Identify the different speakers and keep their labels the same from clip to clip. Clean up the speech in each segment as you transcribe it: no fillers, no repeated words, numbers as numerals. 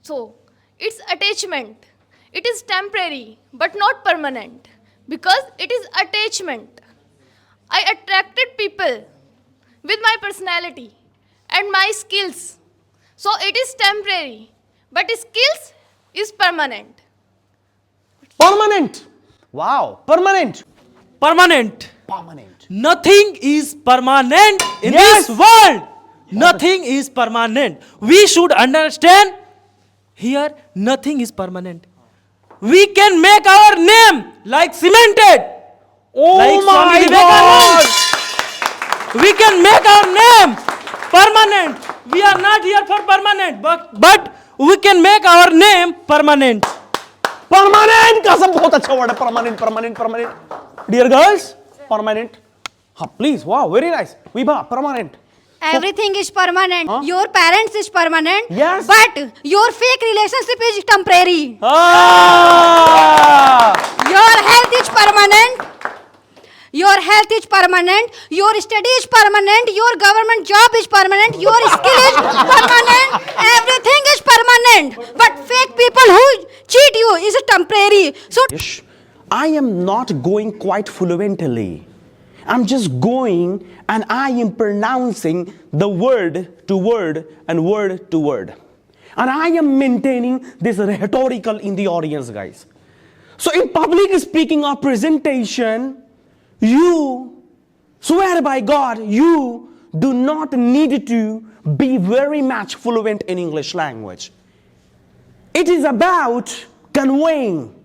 Speaker 1: So, its attachment. It is temporary but not permanent because it is attachment. I attracted people with my personality and my skills. So it is temporary but skills is permanent.
Speaker 2: Permanent. Wow. Permanent.
Speaker 3: Permanent.
Speaker 2: Permanent.
Speaker 3: Nothing is permanent in
Speaker 2: Yes.
Speaker 3: this world. Nothing is permanent. We should understand here nothing is permanent. We can make our name like cemented.
Speaker 2: Oh
Speaker 3: Like
Speaker 2: my
Speaker 3: Swami
Speaker 2: God.
Speaker 3: Vivekanand. We can make our name permanent. We are not here for permanent, but we can make our name permanent.
Speaker 2: Permanent का सब बहुत अच्छा word है permanent permanent permanent dear girls permanent हाँ please wow very nice Vibha permanent
Speaker 4: Everything is permanent.
Speaker 2: Huh?
Speaker 4: Your parents is permanent.
Speaker 2: Yes.
Speaker 4: But your fake relationship is temporary. Your health is permanent. Your health is permanent. Your study is permanent. Your government job is permanent. Your skill is permanent. Everything is permanent. But fake people who cheat you is temporary. So
Speaker 2: I am not going quite fluently. I'm just going and I am pronouncing the word to word and word to word. And I am maintaining this rhetorical in the audience, guys. So in public speaking or presentation, you swear by God, you do not need to be very much fluent in English language. It is about conveying.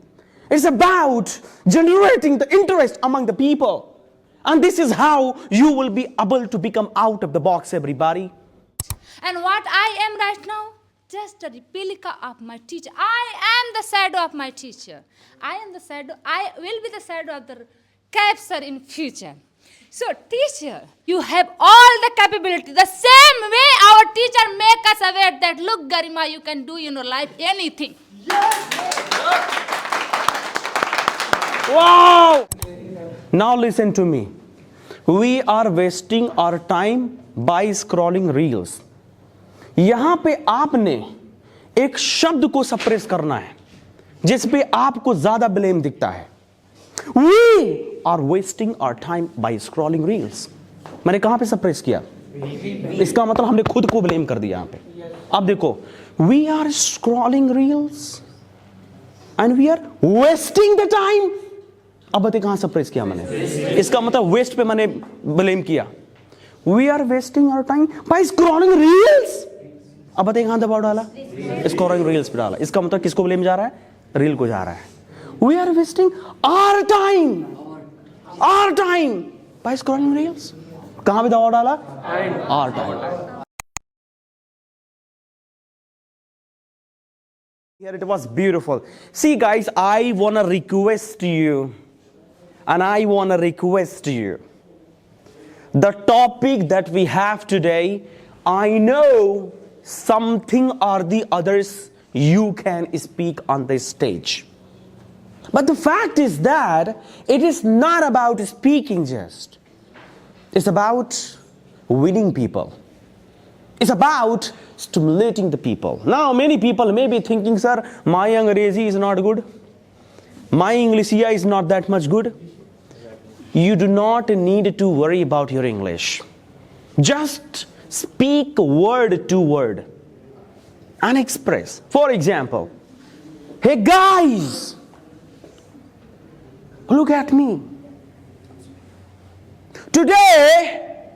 Speaker 2: It's about generating the interest among the people. And this is how you will be able to become out of the box, everybody.
Speaker 5: And what I am right now? Just a replica of my teacher. I am the shadow of my teacher. I am the shadow. I will be the shadow of the capture in future. So teacher, you have all the capability. The same way our teacher make us aware that look Garima, you can do in your life anything.
Speaker 2: Wow! Now listen to me. We are wasting our time by scrolling reels. यहां पे आपने एक शब्द को suppress करना है जिस पे आपको ज्यादा ब्लेम दिखता है. We are wasting our time by scrolling reels. मैंने कहां पे सप्रेस किया? इसका मतलब हमने खुद को ब्लेम कर दिया यहां पे. अब देखो, we are scrolling reels and we are wasting the time. अब बताइए कहां सप्रेस किया मैंने? इसका मतलब वेस्ट पे मैंने ब्लेम किया. We are wasting our time by scrolling reels. अब बताइए कहां दबाव डाला? स्क्रॉलिंग रील्स पे डाला. इसका मतलब किसको ब्लेम जा रहा है? रील को जा रहा है. We are wasting our time by scrolling reels. कहां पे दबाव डाला? Our time. Here it was beautiful. See guys, I wanna request you. And I want to request you, the topic that we have today, I know something or the others you can speak on this stage. But the fact is that it is not about speaking just. It's about winning people. It's about stimulating the people. Now many people may be thinking, sir, my Angrezi is not good. My English here is not that much good. You do not need to worry about your English. Just speak word to word and express. For example, hey guys, look at me. Today,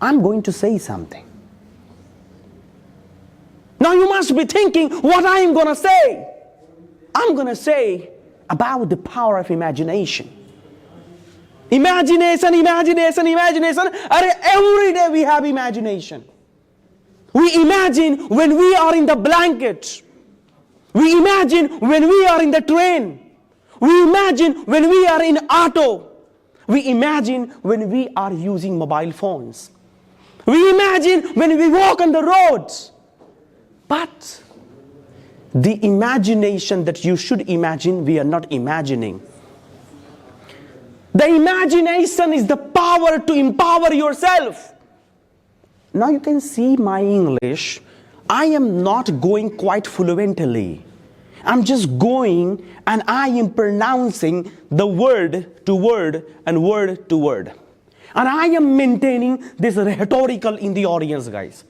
Speaker 2: I'm going to say something. Now you must be thinking what I am going to say. I'm going to say about the power of imagination. Imagination. Every day we have imagination. We imagine when we are in the blanket. We imagine when we are in the train. We imagine when we are in auto. We imagine when we are using mobile phones. We imagine when we walk on the roads. But the imagination that you should imagine, we are not imagining. The imagination is the power to empower yourself. Now you can see my English. I am not going quite fluently. I'm just going and I am pronouncing the word to word and word to word. And I am maintaining this rhetorical in the audience, guys.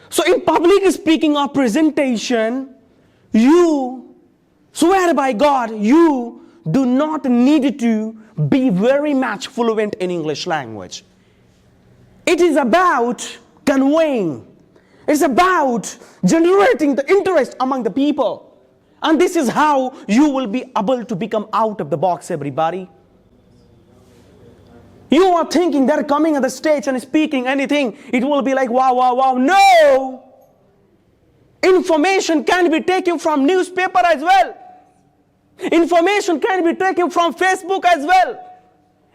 Speaker 2: So in public speaking or presentation, you swear by God, you do not need to be very much fluent in English language. It is about conveying. It's about generating the interest among the people. And this is how you will be able to become out of the box, everybody. You are thinking they're coming on the stage and speaking anything, it will be like wow, wow, wow. No! Information can be taken from newspaper as well. Information can be taken from Facebook as well.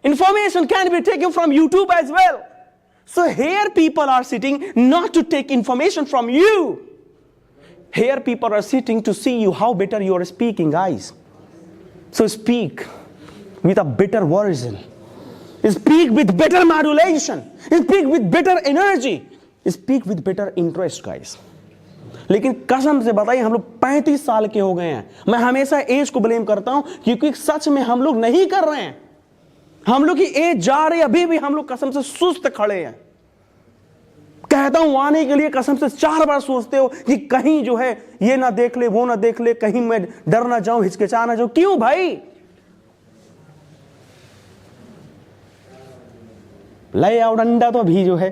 Speaker 2: Information can be taken from YouTube as well. So here people are sitting not to take information from you. Here people are sitting to see you how better you are speaking, guys. So speak with a better version. Speak with better modulation. Speak with better energy. Speak with better interest, guys. लेकिन कसम से बताइए हम लोग 35 साल के हो गए हैं. मैं हमेशा एज को ब्लेम करता हूं क्योंकि सच में हम लोग नहीं कर रहे हैं. हम लोग की एज जा रही, अभी भी हम लोग कसम से सुस्त खड़े हैं. कहता हूं आने के लिए कसम से 4 बार सोचते हो कि कहीं जो है ये ना देख ले, वो ना देख ले, कहीं मैं डर ना जाऊं, हिचकिचा ना जाऊं. क्यों भाई? ले आओ डंडा तो अभी जो है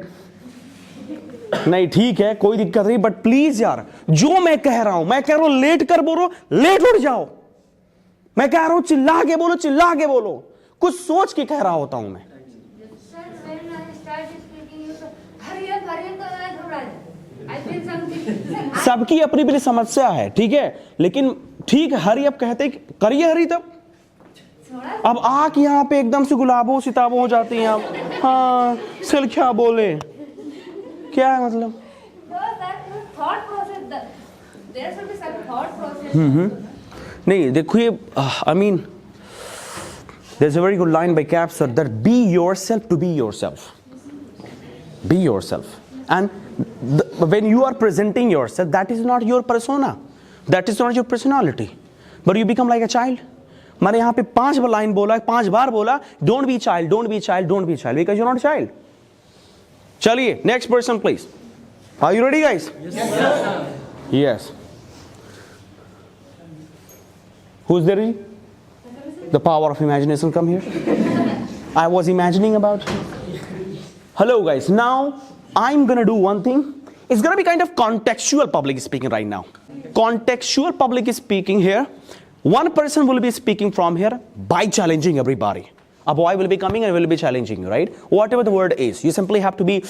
Speaker 2: नहीं, ठीक है, कोई दिक्कत नहीं, बट प्लीज यार जो मैं कह रहा हूं लेट कर बोलो, लेट उठ जाओ. मैं कह रहा हूं चिल्ला के बोलो, चिल्ला के बोलो. कुछ सोच के कह रहा होता हूं मैं. सबकी अपनी अपनी समस्या है, ठीक है, लेकिन ठीक है, हरी अब कहते करिए हरी. तब अब आंख यहाँ पे एकदम से गुलाबों सिताबों हो जाती हैं. आप हाँ सिल क्या बोले, क्या है मतलब? नहीं देखो ये I mean there's a very good line by Cap sir that be yourself to be yourself. Be yourself. And when you are presenting yourself, that is not your persona. That is not your personality. But you become like a child. मैंने यहाँ पे 5 बार line बोला, 5 बार बोला, don't be child, don't be child, don't be child, because you're not a child. चलिए, next person please. Are you ready guys? Yes sir. Yes. Who's there? The power of imagination come here. I was imagining about you. Hello guys, now I'm gonna do one thing. It's gonna be kind of contextual public speaking right now. Contextual public speaking here. One person will be speaking from here by challenging everybody. A boy will be coming and will be challenging you, right? Whatever the word is, you simply have to be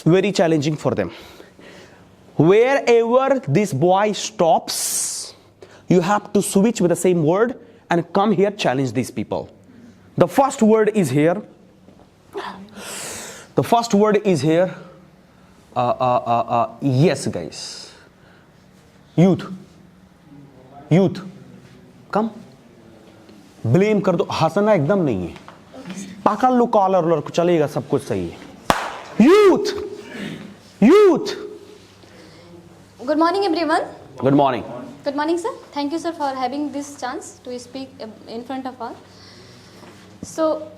Speaker 2: very challenging for them. Wherever this boy stops, you have to switch with the same word and come here, challenge these people. The first word is here. The first word is here. Yes, guys. Youth. Youth. Come. Blame कर दो, हंसना एकदम नहीं है. पकड़ लो collar और चलेगा, सब कुछ सही है. Youth. Youth.
Speaker 6: Good morning, everyone.
Speaker 2: Good morning.
Speaker 6: Good morning, sir. Thank you, sir, for having this chance to speak in front of all. So,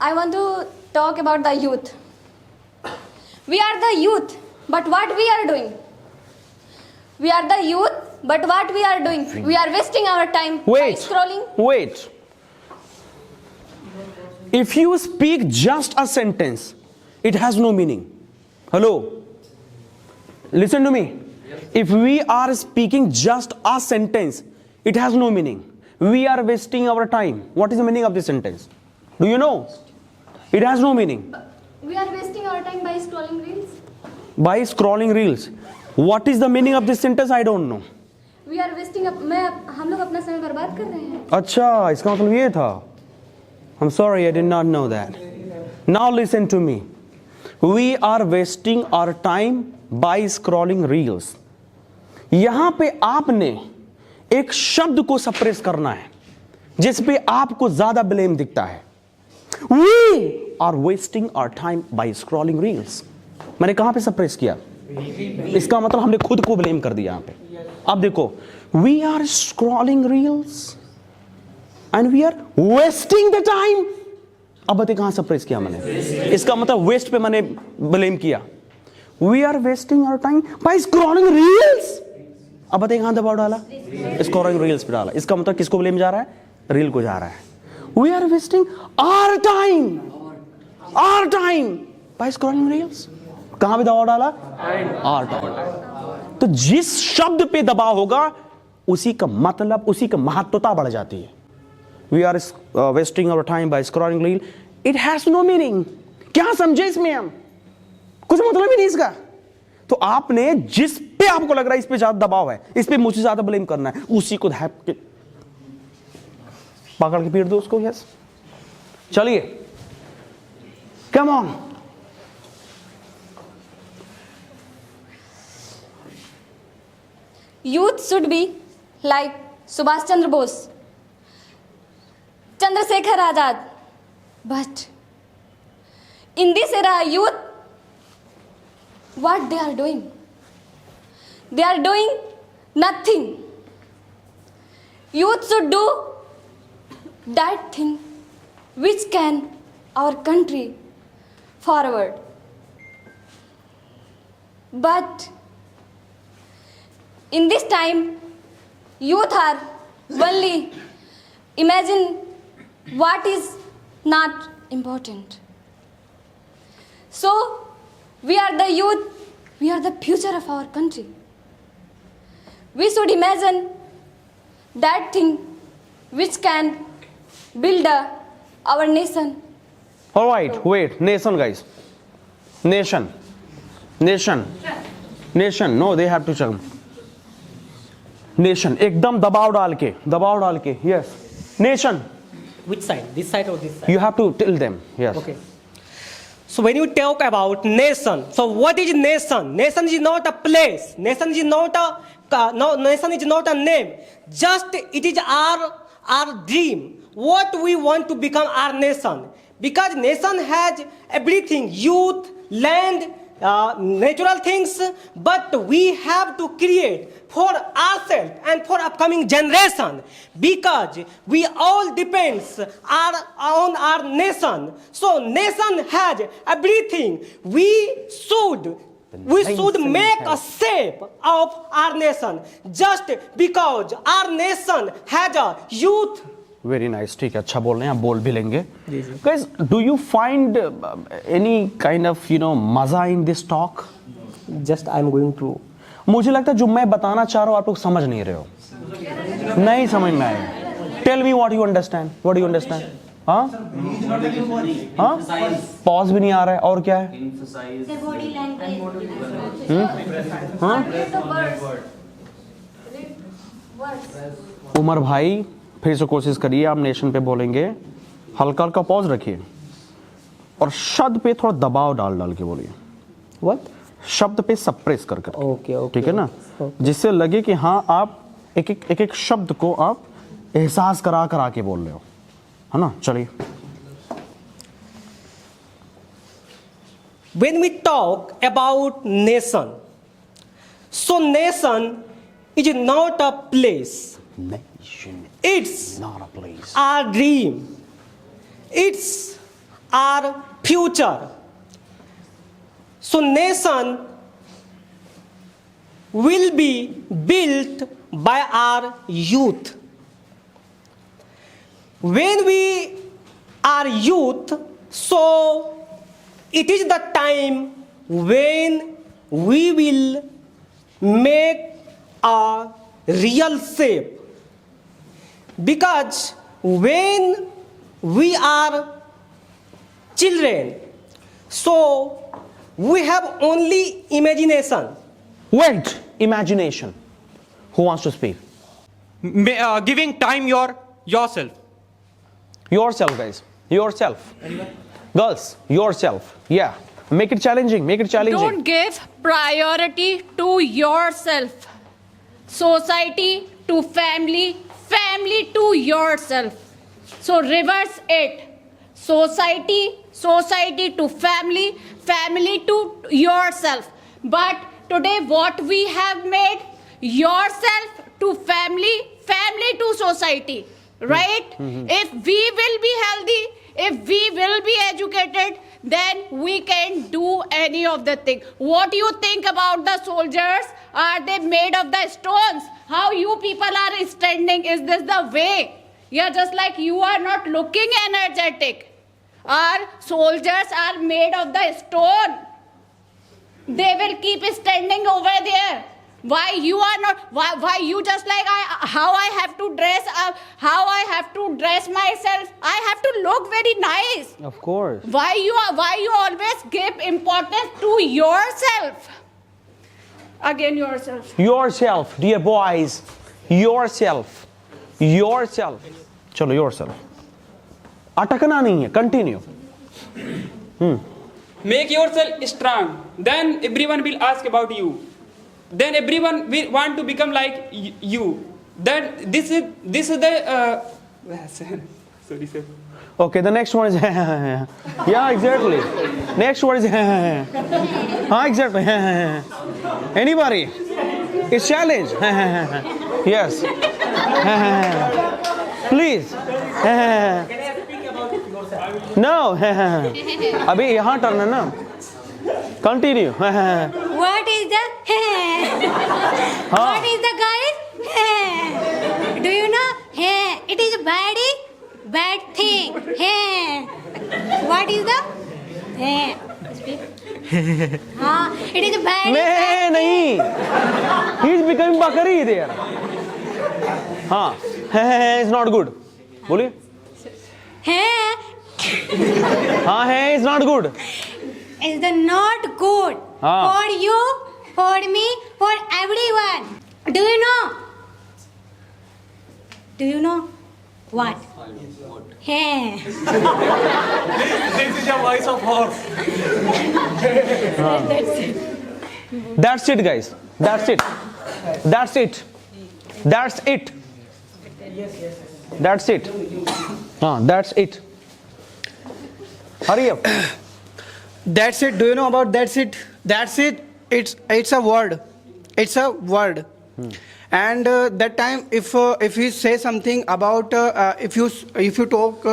Speaker 6: I want to talk about the youth. We are the youth, but what we are doing? We are the youth, but what we are doing? We are wasting our time by scrolling.
Speaker 2: Wait. If you speak just a sentence, it has no meaning. Hello? Listen to me. If we are speaking just a sentence, it has no meaning. We are wasting our time. What is the meaning of this sentence? Do you know? It has no meaning.
Speaker 6: We are wasting our time by scrolling reels.
Speaker 2: By scrolling reels. What is the meaning of this sentence? I don't know.
Speaker 6: We are wasting हम लोग अपना समय बर्बाद कर रहे हैं.
Speaker 2: अच्छा, इसका मतलब ये था. I'm sorry, I did not know that. Now listen to me. We are wasting our time by scrolling reels. यहां पे आपने एक शब्द को सप्रेस करना है जिस पे आपको ज्यादा ब्लेम दिखता है. We are wasting our time by scrolling reels. मैंने कहां पे सप्रेस किया? इसका मतलब हमने खुद को ब्लेम कर दिया यहां पे। अब देखो, we are scrolling reels and we are wasting the time. अब बताइए कहां सप्रेस किया मैंने, इसका मतलब वेस्ट पे मैंने ब्लेम किया। We are wasting our time by scrolling reels. अब बताइए कहां दबाव डाला, स्क्रॉलिंग रील्स पे डाला। इसका मतलब किसको ब्लेम जा रहा है, रील को जा रहा है। We are wasting our time by scrolling reels. कहां पे दबाव डाला, आवर टाइम। तो जिस शब्द पे दबाव होगा उसी का मतलब, उसी का महत्वता बढ़ जाती है। We are wasting our time by scrolling reel, it has no meaning. क्या समझे इसमें हम, कुछ मतलब ही नहीं इसका। तो आपने जिस पे आपको लग रहा है इस पे ज्यादा दबाव है, इस पे मुझे ज्यादा ब्लेम करना है, उसी को पकड़ के पीट दो उसको। यस, चलिए, come on.
Speaker 6: Youth should be like Subhash Chandra Bose, Chandrasekhar Azad. But in this era, youth, what they are doing? They are doing nothing. Youth should do that thing which can our country forward. But in this time, youth are only imagine what is not important. So, we are the youth, we are the future of our country. We should imagine that thing which can build our nation.
Speaker 2: All right, wait, nation guys. Nation. No, they have to check. Nation, एकदम दबाव डाल के, yes, nation.
Speaker 7: Which side? This side or this side?
Speaker 2: You have to tell them, yes.
Speaker 7: Okay. So when you talk about nation, so what is nation? Nation is not a place. Nation is not a name. Just it is our dream. What we want to become our nation. Because nation has everything: youth, land, natural things. But we have to create for ourselves and for upcoming generation, because we all depends on our nation. So nation has everything. We should make a shape of our nation, just because our nation has a youth.
Speaker 2: Very nice, ठीक है, अच्छा बोल रहे हैं, आप बोल भी लेंगे। Guys, do you find any kind of मजा in this talk?
Speaker 7: Just I am going to.
Speaker 2: मुझे लगता है जो मैं बताना चाह रहा हूं आप लोग समझ नहीं रहे हो, नहीं समझ में आएगा। Tell me what you understand, हाँ, पॉज भी नहीं आ रहा है, और क्या है? उमर भाई फिर से कोशिश करिए, आप नेशन पे बोलेंगे, हल्का हल्का पॉज रखिए और शब्द पे थोड़ा दबाव डाल के बोलिए।
Speaker 7: What?
Speaker 2: शब्द पे सप्रेस कर
Speaker 7: Okay.
Speaker 2: ठीक है ना, जिससे लगे कि हाँ आप एक शब्द को आप एहसास करा के बोल रहे हो, है ना। चलिए,
Speaker 7: When we talk about nation, so nation is not a place. It's
Speaker 2: not a place.
Speaker 7: our dream. It's our future. So nation will be built by our youth. When we are youth, so it is the time when we will make a real shape. Because when we are children, so we have only imagination.
Speaker 2: Wait, imagination. Who wants to speak?
Speaker 8: Giving time yourself.
Speaker 2: Yourself, guys. Yourself. Girls, yourself. Yeah. Make it challenging.
Speaker 9: Don't give priority to yourself. Society to family, family to yourself. So reverse it. Society to family, family to yourself. But today what we have made, yourself to family, family to society, right? If we will be healthy, if we will be educated, then we can do any of the thing. What do you think about the soldiers? Are they made of the stones? How you people are standing? Is this the way? Yeah, just like you are not looking energetic. Our soldiers are made of the stone. They will keep standing over there. Why you are not? Why you just like how I have to dress up? How I have to dress myself? I have to look very nice.
Speaker 2: Of course.
Speaker 9: Why you always give importance to yourself? Again, yourself.
Speaker 2: Yourself, dear boys. Yourself. Yourself. चलो yourself. अटकना नहीं है. Continue.
Speaker 10: Make yourself strong. Then everyone will ask about you. Then everyone will want to become like you. Then this is the sorry sir.
Speaker 2: Okay, the next one is yeah, exactly. Next one is exactly. Anybody? It's challenge. Yes. Please. No. अभी यहाँ turn है ना. Continue.
Speaker 4: What is the what is the guys? Do you know? It is bad thing. What is the? It is bad.
Speaker 2: नहीं. He is becoming bakari there. हाँ. It's not good. बोलिए. हाँ है. It's not good.
Speaker 4: Is the not good for you, for me, for everyone. Do you know? Do you know what? Hey.
Speaker 3: This is a voice of horse.
Speaker 2: That's it, guys. That's it. That's it. That's it. That's it. That's it. Hurry up.
Speaker 11: That's it. Do you know about that's it? That's it. It's a word. It's a word. And that time, if you say something about if you talk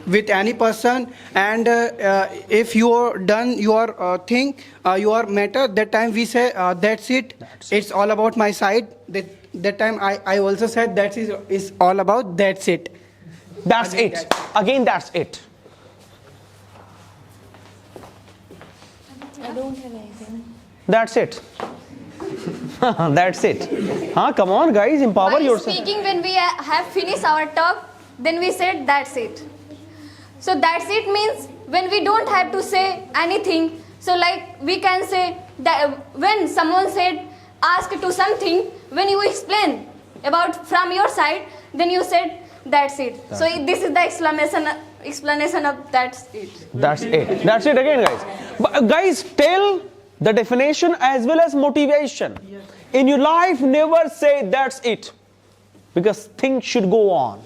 Speaker 11: with any person, and if you are done your thing, your matter, that time we say that's it. It's all about my side. That time I also said that is all about that's it.
Speaker 2: That's it. Again, that's it.
Speaker 6: I don't have anything.
Speaker 2: That's it. That's it. Come on, guys, empower
Speaker 6: While
Speaker 2: yourself.
Speaker 6: speaking, when we have finished our talk, then we said that's it. So that's it means when we don't have to say anything. So like we can say that when someone said ask to something, when you explain about from your side, then you said that's it. So this is the explanation of that's it.
Speaker 2: That's it. That's it again, guys. But, guys, tell the definition as well as motivation. In your life, never say that's it, because things should go on.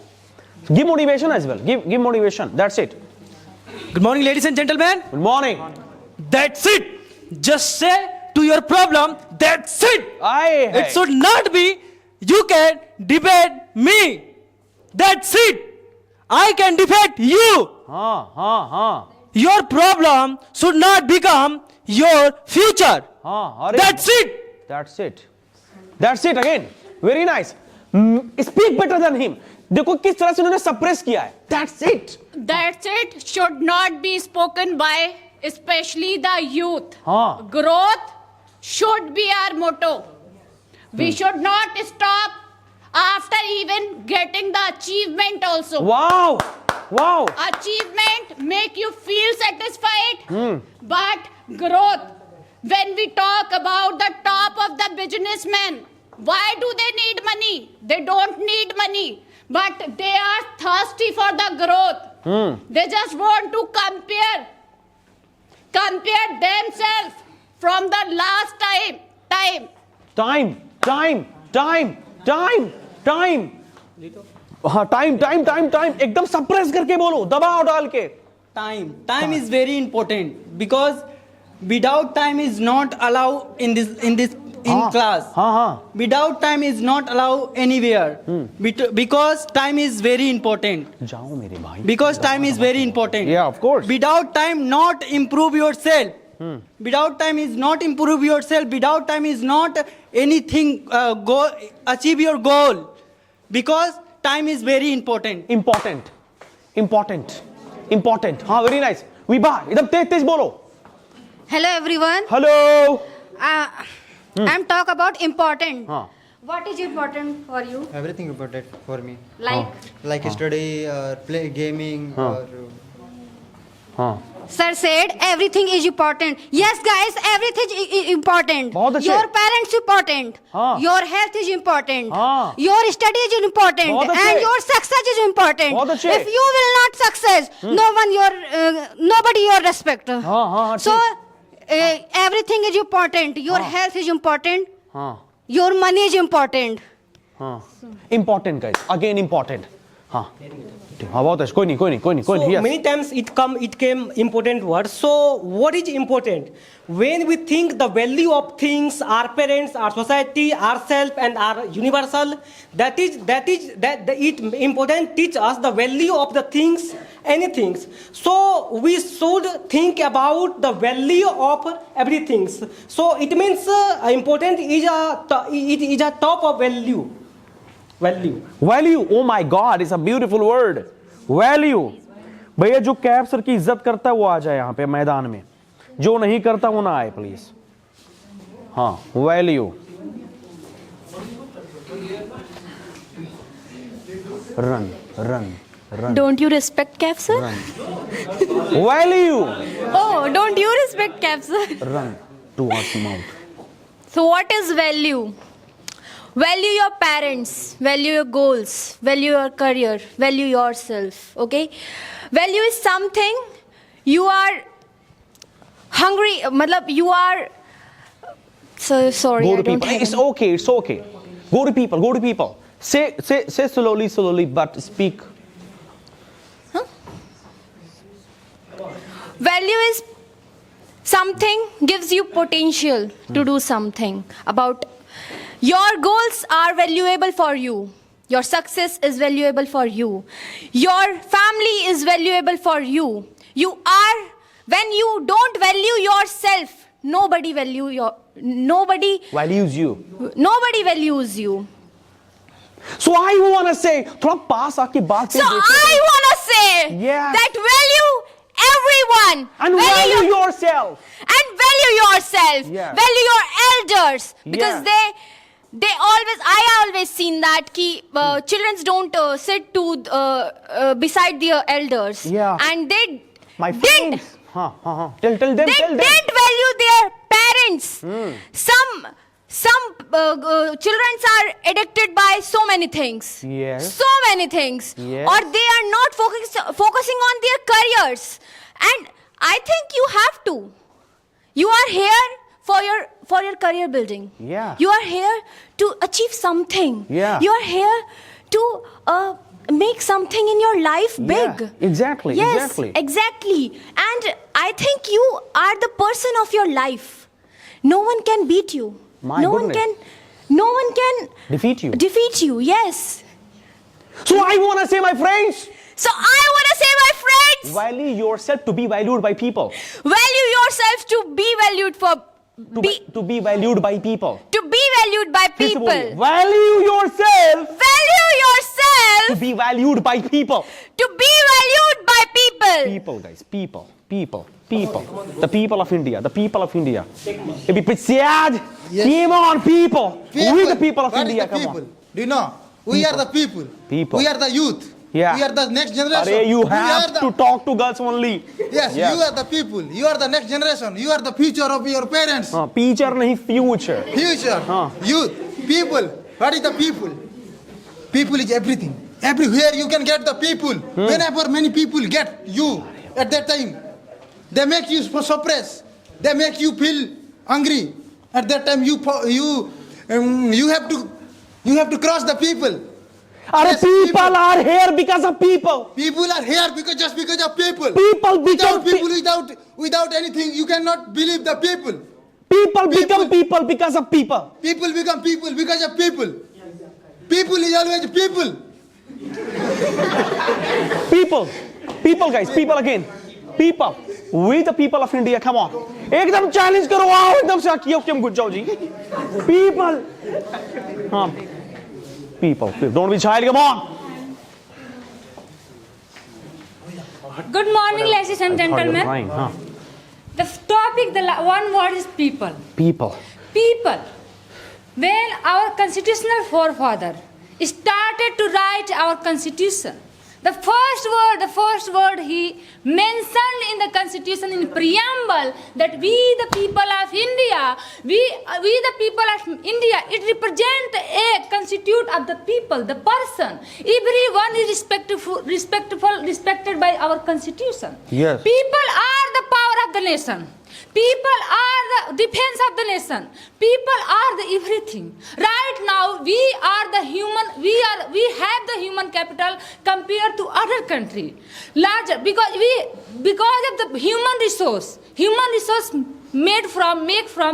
Speaker 2: Give motivation as well. Give motivation. That's it.
Speaker 3: Good morning, ladies and gentlemen.
Speaker 2: Good morning.
Speaker 3: That's it. Just say to your problem, that's it. It should not be, you can debate me. That's it. I can debate you. Your problem should not become your future. That's it.
Speaker 2: That's it. That's it again. Very nice. Speak better than him. देखो किस तरह से उन्होंने suppress किया है. That's it.
Speaker 9: That's it should not be spoken by especially the youth.
Speaker 2: हाँ.
Speaker 9: Growth should be our motto. We should not stop after even getting the achievement also.
Speaker 2: Wow. Wow.
Speaker 9: Achievement make you feel satisfied, but growth, when we talk about the top of the businessmen, why do they need money? They don't need money, but they are thirsty for the growth. They just want to compare themselves from the last time.
Speaker 2: हाँ time एकदम suppress करके बोलो, दबाव डाल के.
Speaker 11: Time is very important, because without time is not allowed in class. Without time is not allowed anywhere. Because time is very important.
Speaker 2: जाओ मेरे भाई.
Speaker 11: Because time is very important.
Speaker 2: Yeah, of course.
Speaker 11: Without time, not improve yourself. Without time is not improve yourself. Without time is not anything go achieve your goal. Because time is very important.
Speaker 2: Important. हाँ, very nice. Vibha एकदम तेज बोलो.
Speaker 4: Hello everyone.
Speaker 2: Hello.
Speaker 4: I'm talk about important.
Speaker 2: हाँ.
Speaker 4: What is important for you?
Speaker 12: Everything important for me.
Speaker 4: Like
Speaker 12: Study or play gaming or
Speaker 2: हाँ.
Speaker 4: Sir said everything is important. Yes, guys, everything is important.
Speaker 2: बहुत अच्छे.
Speaker 4: Your parents important.
Speaker 2: हाँ.
Speaker 4: Your health is important.
Speaker 2: हाँ.
Speaker 4: Your studies is important.
Speaker 2: बहुत अच्छे.
Speaker 4: And your success is important.
Speaker 2: बहुत अच्छे.
Speaker 4: If you will not success, nobody your respect.
Speaker 2: हाँ,
Speaker 4: So everything is important. Your health is important.
Speaker 2: हाँ.
Speaker 4: Your money is important.
Speaker 2: हाँ. Important guys. Again important. हाँ. हाँ बहुत अच्छे. कोई नहीं.
Speaker 7: So
Speaker 2: Yes.
Speaker 7: many times it came important words. So what is important? When we think the value of things, our parents, our society, ourselves, and our universal, that it important teach us the value of the things, anything. So we should think about the value of everything. So it means important is a top of value.
Speaker 2: Value. Oh my God, it's a beautiful word. Value. भैया जो cab sir की इज्जत करता है वो आ जाए यहाँ पे मैदान में. जो नहीं करता वो ना आए प्लीज. हाँ. Value. Run.
Speaker 6: Don't you respect Cap, sir?
Speaker 2: Value.
Speaker 6: Oh, don't you respect Cap, sir?
Speaker 2: Run towards mouth.
Speaker 6: So what is value? Value your parents, value your goals, value your career, value yourself, okay? Value is something you are hungry, you are, so sorry,
Speaker 2: Go
Speaker 6: I
Speaker 2: to
Speaker 6: don't
Speaker 2: people.
Speaker 6: have
Speaker 2: It's okay. Go to people. Say slowly, but speak.
Speaker 6: Value is something gives you potential to do something about. Your goals are valuable for you. Your success is valuable for you. Your family is valuable for you. When you don't value yourself, nobody values you.
Speaker 2: So I want to say, थोड़ा पास आके बात
Speaker 6: So I want to say
Speaker 2: Yes.
Speaker 6: that value everyone.
Speaker 2: and value yourself.
Speaker 6: And value yourself.
Speaker 2: Yeah.
Speaker 6: Value your elders. Because
Speaker 2: Yeah.
Speaker 6: I always seen that children don't sit beside their elders.
Speaker 2: Yeah.
Speaker 6: And they
Speaker 2: My
Speaker 6: didn't.
Speaker 2: friends. Tell them.
Speaker 6: They didn't value their parents. Some children are addicted by so many things.
Speaker 2: Yes.
Speaker 6: So many things.
Speaker 2: Yes.
Speaker 6: Or they are not focusing on their careers. And I think you have to. You are here for your career building.
Speaker 2: Yeah.
Speaker 6: You are here to achieve something.
Speaker 2: Yeah.
Speaker 6: You are here to make something in your life big.
Speaker 2: Yeah, exactly.
Speaker 6: Yes, exactly. And I think you are the person of your life. No one can beat you. No one can
Speaker 2: defeat you.
Speaker 6: Yes.
Speaker 2: So I want to say, my friends, value yourself to be valued by people.
Speaker 6: Value yourself to be valued
Speaker 2: To be valued by people.
Speaker 6: To be valued by
Speaker 2: फिर से
Speaker 6: people.
Speaker 2: बोलिए, value yourself
Speaker 6: Value yourself
Speaker 2: to be valued by people.
Speaker 6: to be valued by people.
Speaker 2: People, guys, people. The people of India. Maybe Prasad, come on, people. We the people of
Speaker 12: What
Speaker 2: India,
Speaker 12: is the
Speaker 2: come
Speaker 12: people?
Speaker 2: on.
Speaker 12: Do you know? We are the people. We are the youth.
Speaker 2: Yeah.
Speaker 12: We are the next generation.
Speaker 2: Arey, you
Speaker 12: We are
Speaker 2: have
Speaker 12: the-
Speaker 2: to talk to girls only.
Speaker 12: Yes, you are the people. You are the next generation. You are the future of your parents.
Speaker 2: Future nahi future.
Speaker 12: Future. Youth. People. What is the people? People is everything. Everywhere you can get the people. Whenever many people get you at that time, they make you suppress. They make you feel angry. At that time, you have to cross the people.
Speaker 2: Are
Speaker 12: Yes,
Speaker 2: people are here because of people.
Speaker 12: People are here just because of people.
Speaker 2: People become
Speaker 12: Without people, without anything, you cannot believe the people.
Speaker 2: People become people because of people.
Speaker 12: People become people because of people. People is always people.
Speaker 2: People guys, people again. People. We the people of India, come on. एकदम challenge करो, आओ एकदम से आके क्यों घुस जाओ जी. People. हाँ. People. Don't be child, come on.
Speaker 5: Good morning, ladies and gentlemen.
Speaker 2: Right, huh.
Speaker 5: The topic, one word is people.
Speaker 2: People.
Speaker 5: People. When our constitutional forefather started to write our constitution, the first word he mentioned in the constitution in preamble that we the people of India, we the people of India, it represent a constitute of the people, the person. Everyone is respected by our constitution.
Speaker 2: Yes.
Speaker 5: People are the power of the nation. People are the defense of the nation. People are the everything. Right now, we have the human capital compared to other country. Larger because of the human resource make from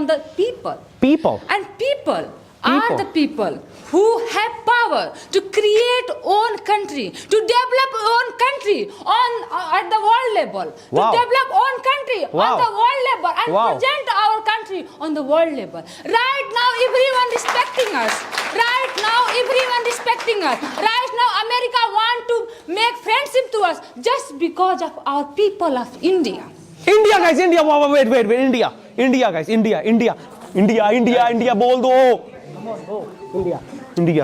Speaker 5: the people.
Speaker 2: People.
Speaker 5: And people are the people who have power to create own country, to develop own country at the world level,
Speaker 2: Wow.
Speaker 5: to develop own country
Speaker 2: Wow.
Speaker 5: on the world level and
Speaker 2: Wow.
Speaker 5: present our country on the world level. Right now, everyone respecting us. Right now, everyone respecting us. Right now, America want to make friendship to us just because of our people of India.
Speaker 2: India guys, India. Wait, India guys, India. बोल दो. India.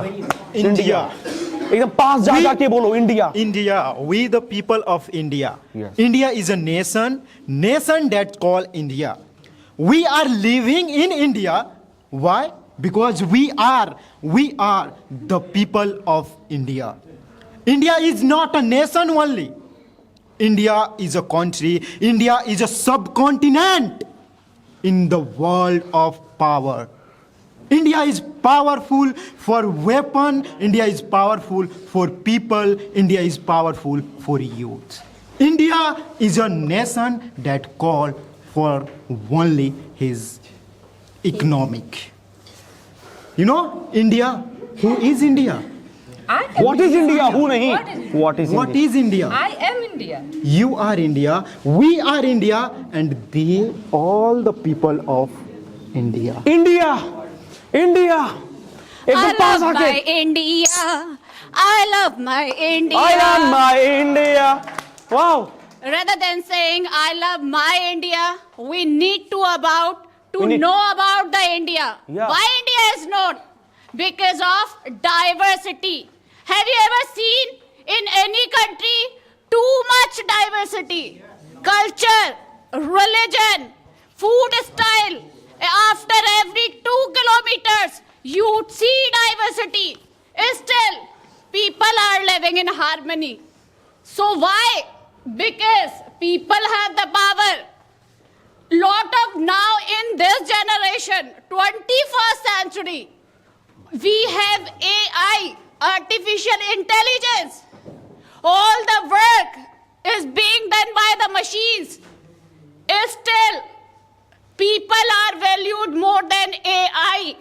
Speaker 2: एकदम पास जा के बोलो India.
Speaker 13: India, we the people of India.
Speaker 2: Yes.
Speaker 13: India is a nation that call India. We are living in India. Why? Because we are the people of India. India is not a nation only. India is a country. India is a subcontinent in the world of power. India is powerful for weapon. India is powerful for people. India is powerful for youth. India is a nation that call for only his economic. You know, India, who is India?
Speaker 2: What is India? Who nahi? What is India?
Speaker 5: I am India.
Speaker 13: You are India, we are India, and they all the people of India.
Speaker 2: India. एकदम पास आके.
Speaker 9: India. I love my India.
Speaker 2: I love my India. Wow.
Speaker 9: Rather than saying I love my India, we need to
Speaker 2: We need-
Speaker 9: know about the India.
Speaker 2: Yeah.
Speaker 9: Why India is known? Because of diversity. Have you ever seen in any country too much diversity? Culture, religion, food style. After every 2 kilometers, you see diversity. Still, people are living in harmony. So why? Because people have the power. Lot of now in this generation, 21st century, we have AI, artificial intelligence. All the work is being done by the machines. Still, people are valued more than AI.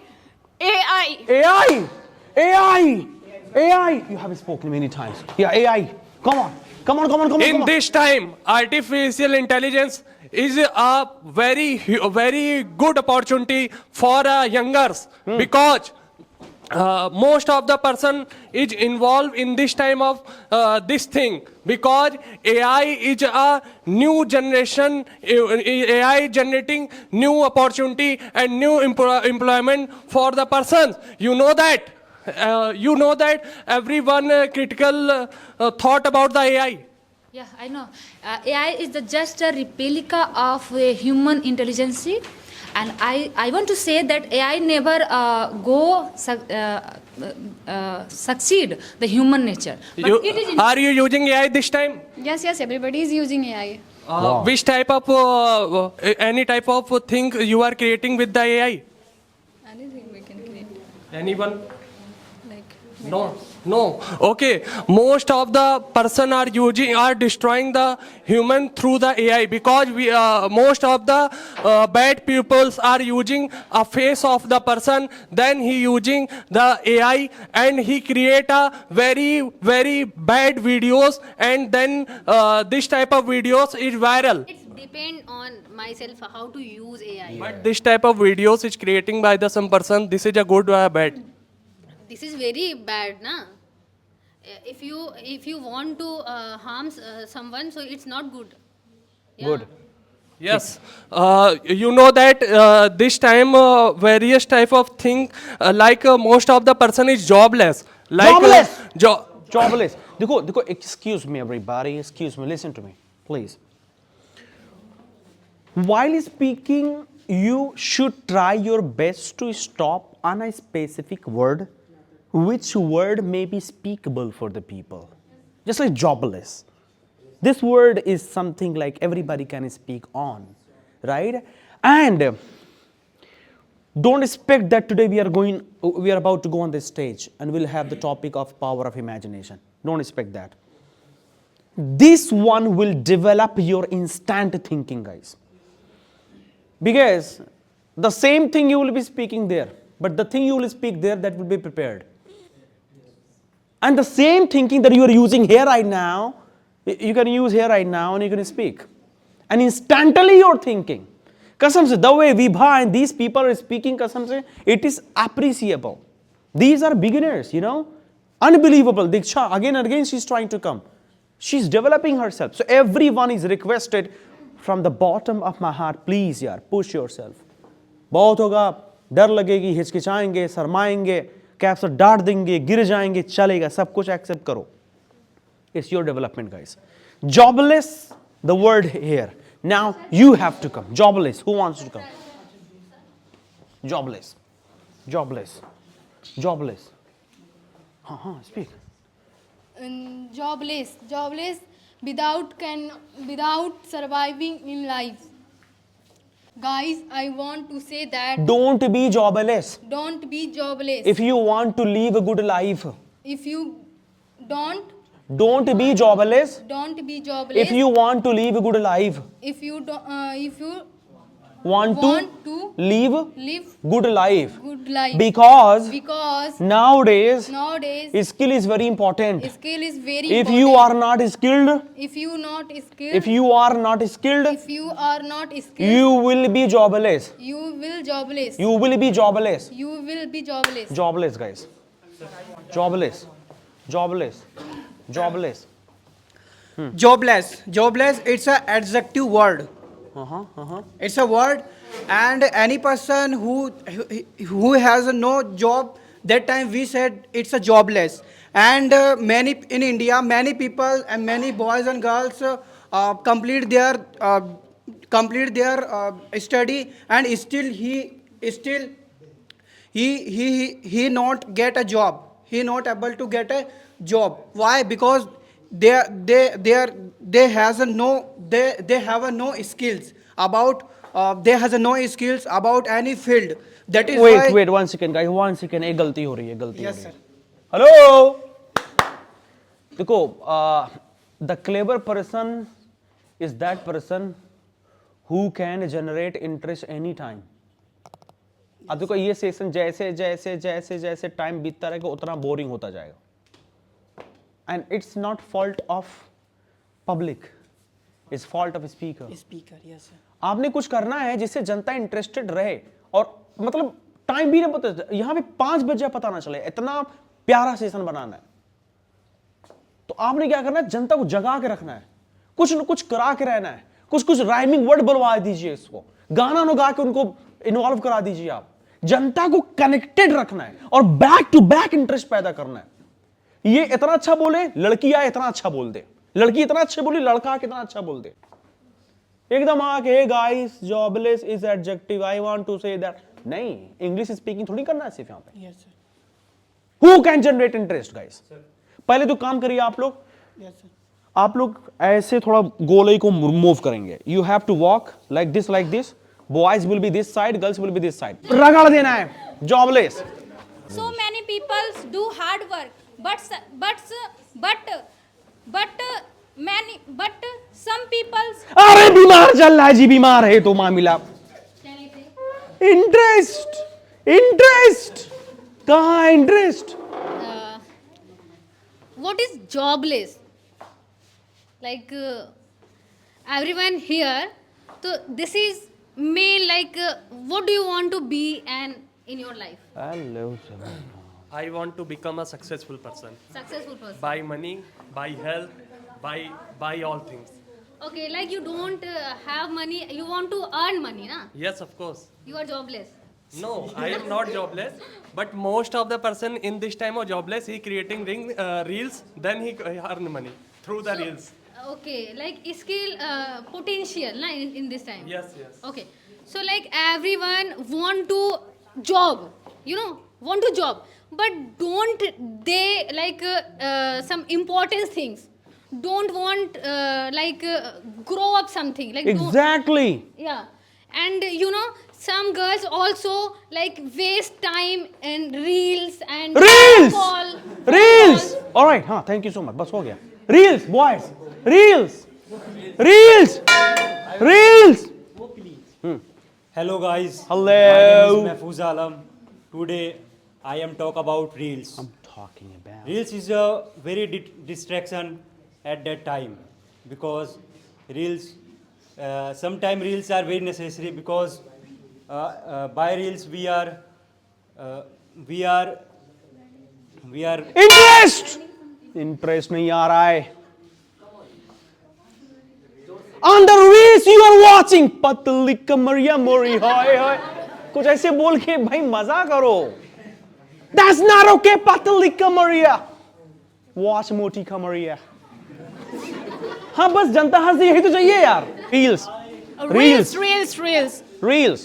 Speaker 2: AI. You have spoken many times. Yeah, AI. Come on.
Speaker 8: In this time, artificial intelligence is a very good opportunity for youngers because most of the person is involved in this time of this thing because AI is a new generation. AI generating new opportunity and new employment for the persons. You know that everyone critical thought about the AI.
Speaker 5: Yeah, I know. AI is just a replica of a human intelligence. And I want to say that AI never succeed the human nature. But it is
Speaker 8: Are you using AI this time?
Speaker 6: Yes, everybody is using AI.
Speaker 8: Which type of any type of thing you are creating with the AI?
Speaker 6: Anything we can create.
Speaker 8: Anyone?
Speaker 6: Like
Speaker 8: No. Okay. Most of the person are destroying the human through the AI because most of the bad peoples are using a face of the person. Then he using the AI and he create a very bad videos and then this type of videos is viral.
Speaker 6: It's depend on myself how to use AI.
Speaker 8: But this type of videos is creating by the some person. This is a good or a bad.
Speaker 6: This is very bad, na? If you want to harm someone, so it's not good. Yeah.
Speaker 2: Good.
Speaker 8: Yes, you know that this time various type of thing like most of the person is jobless. Like,
Speaker 2: Jobless! Jobless. देखो, excuse me everybody, excuse me, listen to me, please. While speaking, you should try your best to stop on a specific word, which word may be speakable for the people. Just like jobless. This word is something like everybody can speak on, right? And don't expect that today we are about to go on this stage and we'll have the topic of power of imagination. Don't expect that. This one will develop your instant thinking, guys. Because the same thing you will be speaking there, but the thing you will speak there, that will be prepared. And the same thinking that you are using here right now, you can use here right now and you can speak. And instantly you're thinking. Kasam se, the way Vibha and these people are speaking, Kasam se, it is appreciable. These are beginners, you know. Unbelievable. Diksha, again and again she's trying to come. She's developing herself. So everyone is requested from the bottom of my heart, please yaar, push yourself. बहुत होगा, डर लगेगी, हिचकिचाएंगे, शर्माएंगे, caps डांट देंगे, गिर जाएंगे, चलेगा, सब कुछ एक्सेप्ट करो. It's your development, guys. Jobless, the word here. Now you have to come. Jobless. Who wants to come? Jobless. Jobless. Jobless. Speak.
Speaker 1: Jobless without surviving in life. Guys, I want to say that
Speaker 2: Don't be jobless.
Speaker 1: don't be jobless.
Speaker 2: If you want to live a good life,
Speaker 1: If you don't
Speaker 2: be jobless.
Speaker 1: be jobless.
Speaker 2: If you want to live a good life,
Speaker 1: if you
Speaker 2: want to live
Speaker 1: live
Speaker 2: good life.
Speaker 1: good life,
Speaker 2: Because
Speaker 1: because
Speaker 2: nowadays
Speaker 1: nowadays
Speaker 2: skill is very important.
Speaker 1: skill is very
Speaker 2: If
Speaker 1: important.
Speaker 2: you are not skilled,
Speaker 1: if you not skilled,
Speaker 2: if you are not skilled,
Speaker 1: if you are not skilled,
Speaker 2: you will be jobless.
Speaker 1: you will jobless.
Speaker 2: You will be jobless.
Speaker 1: You will be jobless.
Speaker 2: Jobless, guys. Jobless. Jobless. Jobless.
Speaker 11: Jobless, it's an adjective word. It's a word, and any person who has no job, that time we said it's a jobless. And many in India, many people and many boys and girls complete their study, and still he not get a job. He not able to get a job. Why? Because they have no skills about any field. That is why.
Speaker 2: Wait 1 second, guys. 1 second. एक गलती हो रही है.
Speaker 11: Yes, sir.
Speaker 2: Hello. देखो, the clever person is that person who can generate interest anytime. अब देखो ये session जैसे टाइम बीतता रहेगा उतना बोरिंग होता जाएगा. And it's not fault of public, it's fault of speaker.
Speaker 11: Speaker, yes, sir.
Speaker 2: आपने कुछ करना है जिससे जनता इंटरेस्टेड रहे और मतलब टाइम भी ना पता, यहाँ पे 5 बजे पता ना चले, इतना प्यारा सेशन बनाना है. तो आपने क्या करना है, जनता को जगा के रखना है, कुछ न कुछ करा के रहना है, कुछ राइमिंग वर्ड बुलवा दीजिए, इसको गाना न गा के उनको इन्वॉल्व करा दीजिए. आप जनता को कनेक्टेड रखना है और बैक टू बैक इंटरेस्ट पैदा करना है. ये इतना अच्छा बोले, लड़की आए इतना अच्छा बोल दे, लड़की इतना अच्छा बोली, लड़का कितना अच्छा बोल दे. एकदम आके hey guys jobless is adjective, I want to say that. नहीं, इंग्लिश स्पीकिंग थोड़ी करना है सिर्फ यहां पे.
Speaker 11: Yes, sir.
Speaker 2: Who can generate interest guys? पहले तो काम करिए आप लोग.
Speaker 11: Yes, sir.
Speaker 2: आप लोग ऐसे थोड़ा गोले को मूव करेंगे. You have to walk like this. Boys will be this side, girls will be this side. रगड़ देना है. Jobless
Speaker 5: So many people do hard work, but some people.
Speaker 2: अरे बीमार चल रहा है जी, बीमार है तो मामला। इंटरेस्ट कहाँ है interest?
Speaker 4: What is jobless? Like everyone here, so this is main, like what do you want to be and in your life?
Speaker 2: Hello,
Speaker 8: I want to become a successful person.
Speaker 4: Successful person.
Speaker 8: By money, by health, by all things.
Speaker 4: Okay, like you don't have money, you want to earn money, na?
Speaker 8: Yes, of course.
Speaker 4: You are jobless.
Speaker 8: No, I am not jobless. But most of the person in this time of jobless, he creating reels, then he earn money through the reels.
Speaker 4: Okay, like skill potential, na, in this time.
Speaker 8: Yes, yes.
Speaker 4: Okay, so like everyone want to job, want to job, but don't they like some important things? Don't want grow up something like
Speaker 2: exactly.
Speaker 4: Yeah, and some girls also like waste time in reels and
Speaker 2: reels. All right, हाँ, thank you so much. बस हो गया. Reels, boys. Reels.
Speaker 14: Hello guys.
Speaker 2: Hello.
Speaker 14: My name is Mahfouz Alam. Today I am talk about reels.
Speaker 2: I'm talking about
Speaker 14: Reels is a very distraction at that time because reels. Sometimes reels are very necessary because by reels we are
Speaker 2: interest नहीं आ रहा है. On the reels you are watching, पतली कमरिया मोरी हाय हाय. कुछ ऐसे बोल के भाई मजा करो. That's not okay, पतली कमरिया. Watch मोटी कमरिया. हाँ बस जनता हंस यही तो चाहिए यार. Reels.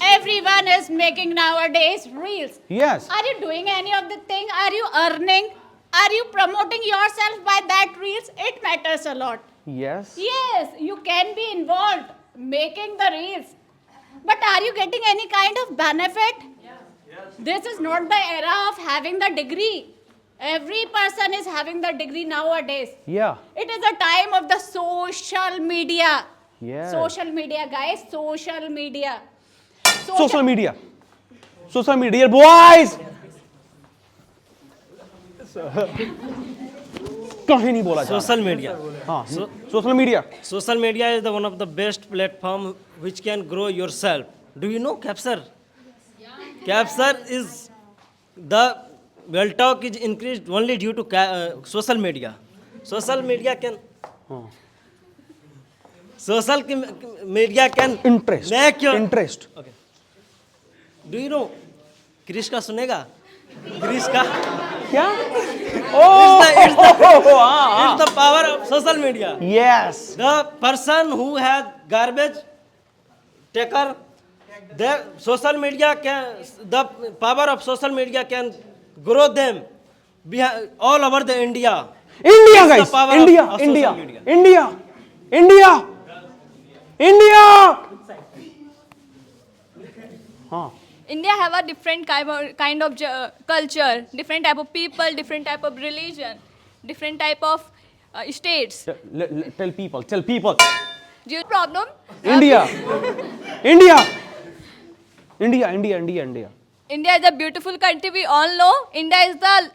Speaker 9: Everyone is making nowadays reels.
Speaker 2: Yes.
Speaker 9: Are you doing any of the thing? Are you earning? Are you promoting yourself by that reels? It matters a lot.
Speaker 2: Yes.
Speaker 9: Yes, you can be involved making the reels. But are you getting any kind of benefit? This is not the era of having the degree. Every person is having the degree nowadays.
Speaker 2: Yeah.
Speaker 9: It is a time of the social media.
Speaker 2: Yeah.
Speaker 9: Social media, guys. Social media.
Speaker 2: Social media, boys. कहीं नहीं बोला.
Speaker 7: Social media.
Speaker 2: हाँ. Social media.
Speaker 7: Social media is the one of the best platform which can grow yourself. Do you know Capsar? Capsar is the well talk is increased only due to social media. Social media can. Social media can
Speaker 2: interest.
Speaker 7: Make your
Speaker 2: interest.
Speaker 7: Okay. Do you know? Krish का सुनेगा? Krish का?
Speaker 2: क्या?
Speaker 7: It's the power of social media.
Speaker 2: Yes.
Speaker 7: The person who has garbage taker, the social media the power of social media can grow them all over the India.
Speaker 2: India, guys.
Speaker 7: The power
Speaker 2: India.
Speaker 7: of social media.
Speaker 2: Huh.
Speaker 1: India have a different kind of culture, different type of people, different type of religion, different type of states.
Speaker 2: Tell people.
Speaker 1: Do you problem?
Speaker 2: India.
Speaker 1: India is a beautiful country. We all know India is the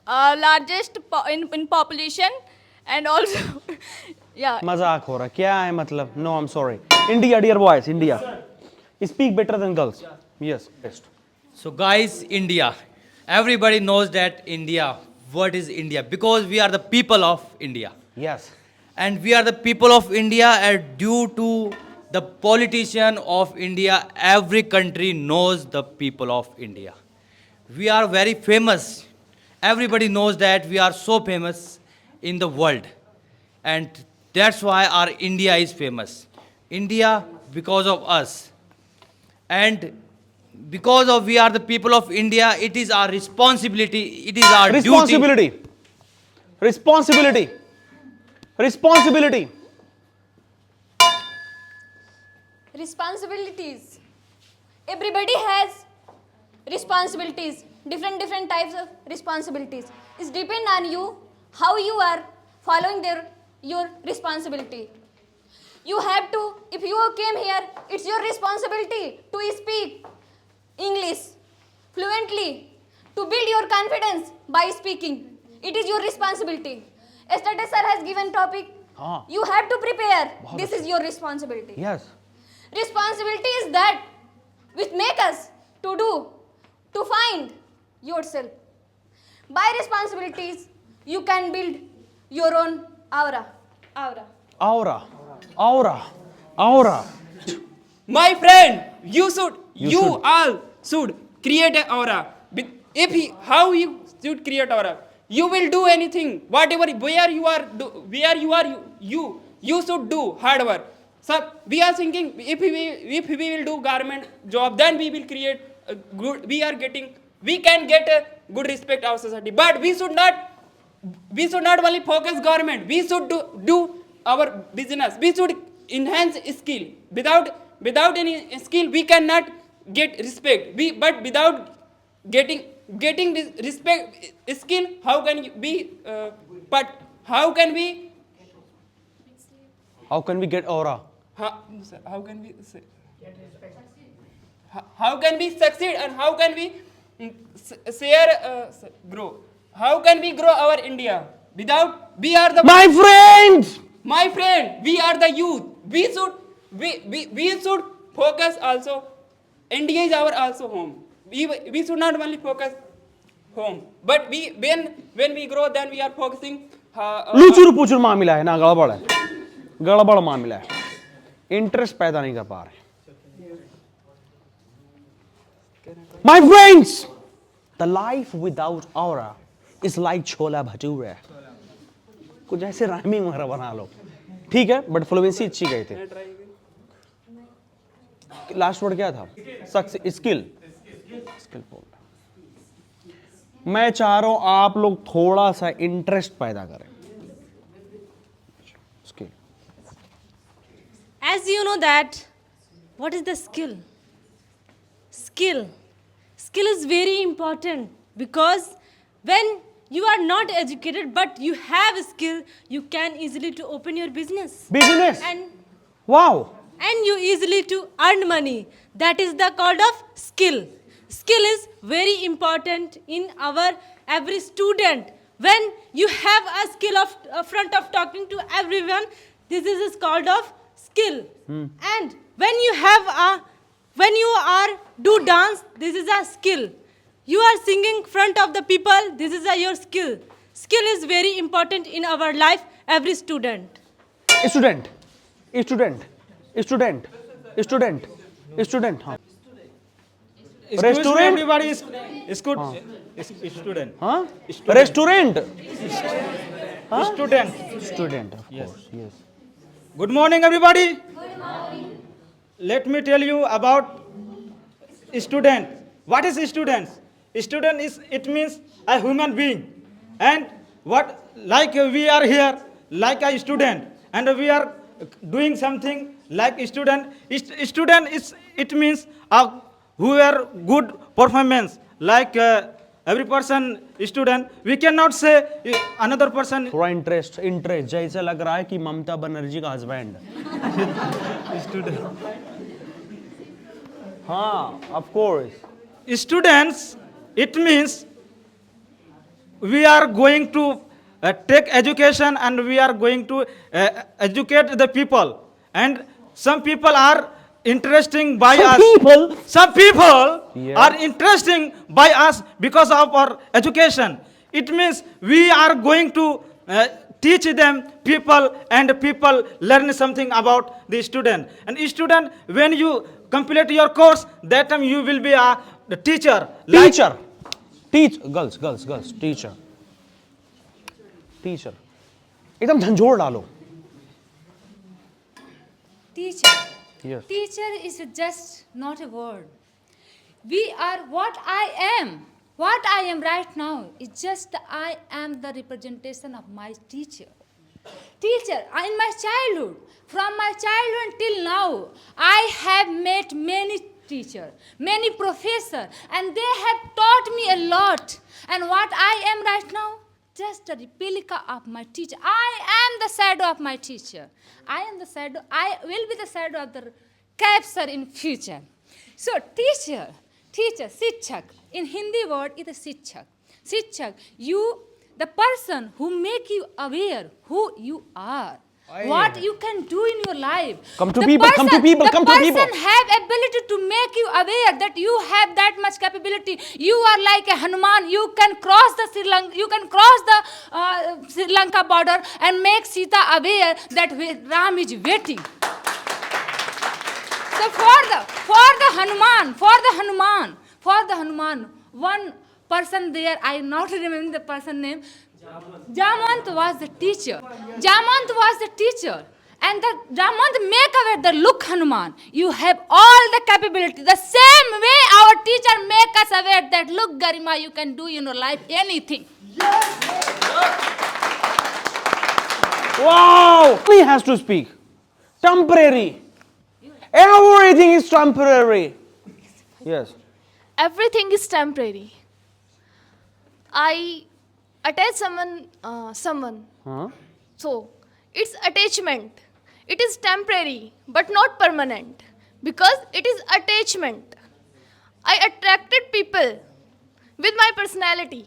Speaker 1: largest in population and also yeah.
Speaker 2: मजाक हो रहा क्या है मतलब? No, I'm sorry. India, dear boys, India. Speak better than girls. Yes, best.
Speaker 3: So guys, India. Everybody knows that India. What is India? Because we are the people of India.
Speaker 2: Yes.
Speaker 3: And we are the people of India, and due to the politician of India, every country knows the people of India. We are very famous. Everybody knows that we are so famous in the world. And that's why our India is famous. India because of us. And because of we are the people of India, it is our responsibility, it is our duty.
Speaker 2: Responsibility.
Speaker 6: Responsibilities. Everybody has responsibilities. different types of responsibilities. It depends on you how you are following your responsibility. You have to, if you came here, it's your responsibility to speak English fluently, to build your confidence by speaking. It is your responsibility. Yesterday sir has given topic. You have to prepare. This is your responsibility.
Speaker 2: Yes.
Speaker 6: Responsibility is that which make us to do, to find yourself. By responsibilities, you can build your own aura.
Speaker 2: Aura.
Speaker 10: My friend, you all should create an aura. How you should create aura? You will do anything, whatever, where you are, you should do hard work. So we are thinking, if we will do government job, then we will create a good, we can get a good respect our society. But we should not only focus government. We should do our business. We should enhance skill. Without any skill, we cannot get respect. But without getting this respect skill, how can we
Speaker 2: get aura?
Speaker 10: How can we say? How can we succeed and how can we grow? How can we grow our India? We are the
Speaker 2: My
Speaker 10: friend, we are the youth. We should focus also. India is our also home. We should not only focus home, but when we grow, then we are focusing.
Speaker 2: लुचुर पुचुर मामला है ना, गड़बड़ मामला है, interest पैदा नहीं कर पा रहे. My friends, the life without aura is like छोला भटूरे. कुछ ऐसे राइमिंग वगैरह बना लो, ठीक है, बट फ्लुएंसी अच्छी गए थे. लास्ट वर्ड क्या था? स्किल. मैं चाह रहा हूं आप लोग थोड़ा सा इंटरेस्ट पैदा करें. Skill.
Speaker 15: As you know that, what is the skill? Skill is very important, because when you are not educated but you have skill, you can easily to open your business. And
Speaker 2: wow.
Speaker 15: And you easily to earn money. That is the called of skill. Skill is very important in our every student. When you have a skill of front of talking to everyone, this is called of skill. And when you are do dance, this is a skill. You are singing front of the people, this is your skill. Skill is very important in our life, every student.
Speaker 2: Student. हाँ.
Speaker 14: Restaurant. Everybody is good. Student.
Speaker 2: Huh? Restaurant.
Speaker 14: Student.
Speaker 2: Of course. Yes.
Speaker 14: Good morning, everybody. Good morning. Let me tell you about student. What is student? Student it means a human being, and we are here like a student, and we are doing something like a student. Student it means who are good performance, like every person student. We cannot say another person.
Speaker 2: थोड़ा interest जैसे लग रहा है कि ममता बनर्जी का husband.
Speaker 14: Student.
Speaker 2: हाँ, of course.
Speaker 14: Students, it means we are going to take education, and we are going to educate the people. And some people are interesting by us. Some people are interesting by us because of our education. It means we are going to teach them people, and people learn something about the student. And student, when you complete your course, that time you will be a teacher.
Speaker 2: Girls. Teacher. एकदम झंझोड़ डालो.
Speaker 5: Teacher.
Speaker 2: Yes.
Speaker 5: Teacher is just not a word. We are what I am. What I am right now is just I am the representation of my teacher. Teacher, in my childhood, from my childhood till now, I have met many teacher, many professors, and they have taught me a lot. And what I am right now, just a replica of my teacher. I am the shadow of my teacher. I am the shadow. I will be the shadow of the capture in future. So teacher, शिक्षक. In Hindi word is a शिक्षक. शिक्षक, you, the person who make you aware who you are. What you can do in your life.
Speaker 2: Come to people, come to people, come to people.
Speaker 5: The person have ability to make you aware that you have that much capability. You are like a Hanuman. You can cross the Sri Lanka border and make Sita aware that Ram is waiting. So for the Hanuman, one person there, I not remember the person name. Jamant was the teacher. And the Jamant make aware the look Hanuman. You have all the capability. The same way our teacher make us aware that look Garima, you can do in your life anything.
Speaker 2: Wow! He has to speak. Temporary. Everything is temporary. Yes.
Speaker 1: Everything is temporary. I attach someone. So it's attachment. It is temporary but not permanent because it is attachment. I attracted people with my personality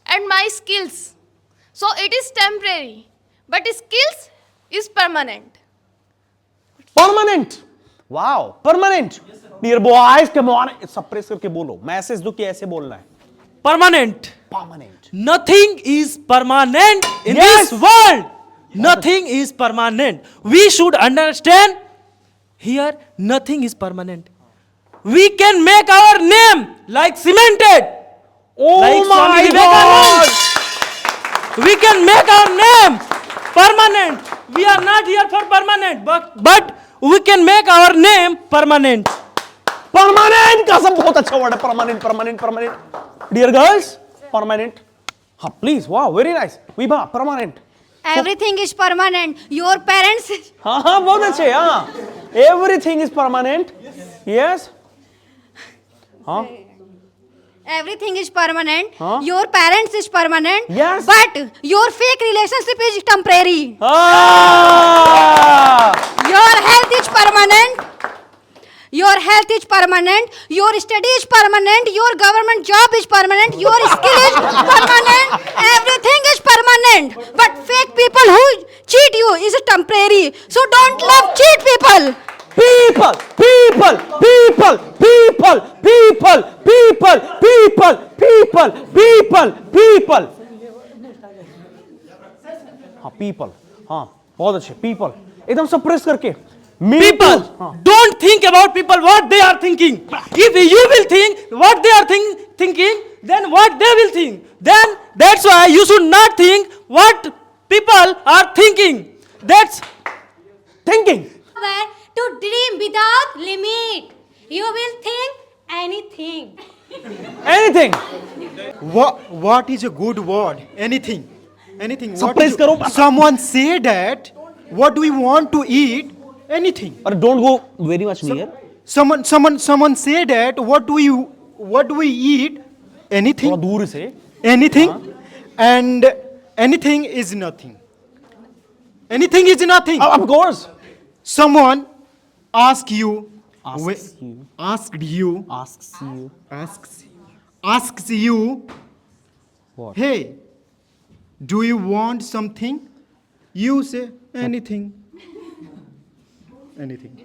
Speaker 1: and my skills. So it is temporary but skills is permanent.
Speaker 2: Permanent. Wow, permanent. Dear boys, come on. Suppress करके बोलो. Message दो कि ऐसे बोलना है.
Speaker 3: Permanent.
Speaker 2: Permanent.
Speaker 3: Nothing is permanent in this world. Nothing is permanent. We should understand here nothing is permanent. We can make our name like cemented.
Speaker 2: Oh
Speaker 3: like
Speaker 2: my God.
Speaker 3: We can make our name permanent. We are not here for permanent, but we can make our name permanent.
Speaker 2: Permanent का सब बहुत अच्छा word है. Permanent. Dear girls, permanent. हाँ, please. Wow, very nice. Vibha, permanent.
Speaker 4: Everything is permanent. Your parents.
Speaker 2: हाँ, बहुत अच्छे. हाँ. Everything is permanent. Yes. हाँ.
Speaker 4: Everything is permanent.
Speaker 2: Huh?
Speaker 4: Your parents is permanent.
Speaker 2: Yes.
Speaker 4: But your fake relationship is temporary.
Speaker 2: Ah!
Speaker 4: Your health is permanent. Your health is permanent. Your study is permanent. Your government job is permanent. Your skill is permanent. Everything is permanent. But fake people who cheat you is temporary. So don't love cheat people.
Speaker 2: People. हाँ, people. हाँ, बहुत अच्छे. People. एकदम suppress करके.
Speaker 3: People, don't think about people what they are thinking. If you will think what they are thinking, then what they will think. Then that's why you should not think what people are thinking. That's thinking.
Speaker 15: To dream without limit. You will think anything.
Speaker 2: Anything.
Speaker 13: What is a good word? Anything.
Speaker 2: Suppress करो.
Speaker 13: Someone say that what do we want to eat? Anything.
Speaker 2: Or don't go very much near.
Speaker 13: Someone say that what do we eat? Anything.
Speaker 2: थोड़ा दूर से.
Speaker 13: Anything. And anything is nothing. Anything is nothing.
Speaker 2: Of course.
Speaker 13: Someone asks you. Asks you.
Speaker 2: What?
Speaker 13: Hey, do you want something? You say anything. Anything.